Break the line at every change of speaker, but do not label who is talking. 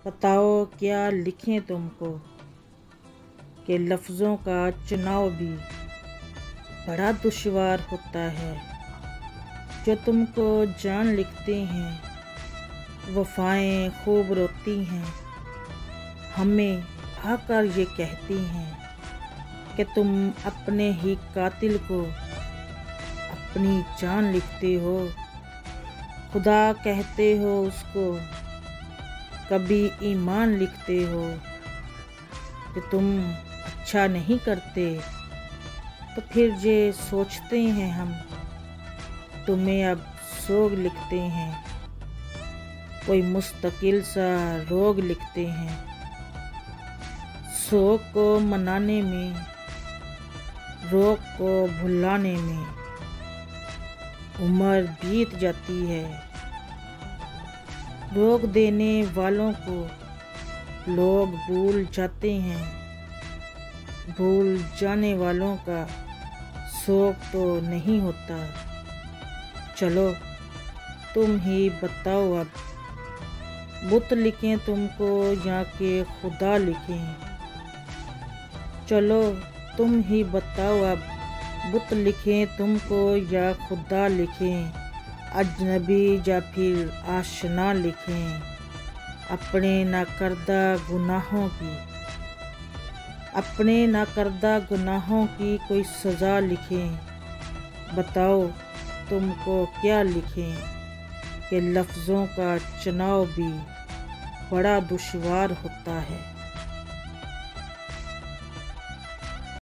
بتاؤ کیا لکھیں تم کو کہ لفظوں کا چناؤ بھی بڑا دشوار ہوتا ہے۔ جو تم کو جان لکھتے ہیں وفائیں خوب روتی ہیں، ہمیں آ کر یہ کہتی ہیں کہ تم اپنے ہی قاتل کو اپنی جان لکھتے ہو۔ خدا کہتے ہو اس کو کبھی ایمان لکھتے ہو۔ کہ تم اچھا نہیں کرتے تو پھر یہ سوچتے ہیں ہم تمہیں اب سوگ لکھتے ہیں۔ کوئی مستقل سا روگ لکھتے ہیں۔ سوگ کو منانے میں، روگ کو بھلانے میں عمر بیت جاتی ہے۔ روگ دینے والوں کو لوگ بھول جاتے ہیں، بھول جانے والوں کا سوگ تو نہیں ہوتا۔ چلو تم ہی بتاؤ اب بت لکھیں تم کو یا کہ خدا لکھیں۔ چلو تم ہی بتاؤ اب بت لکھیں تم کو یا خدا لکھیں۔ اجنبی یا پھر آشنا لکھیں۔ اپنے ناکردہ گناہوں کی کوئی سزا لکھیں۔ بتاؤ تم کو کیا لکھیں کہ لفظوں کا چناؤ بھی بڑا دشوار ہوتا ہے۔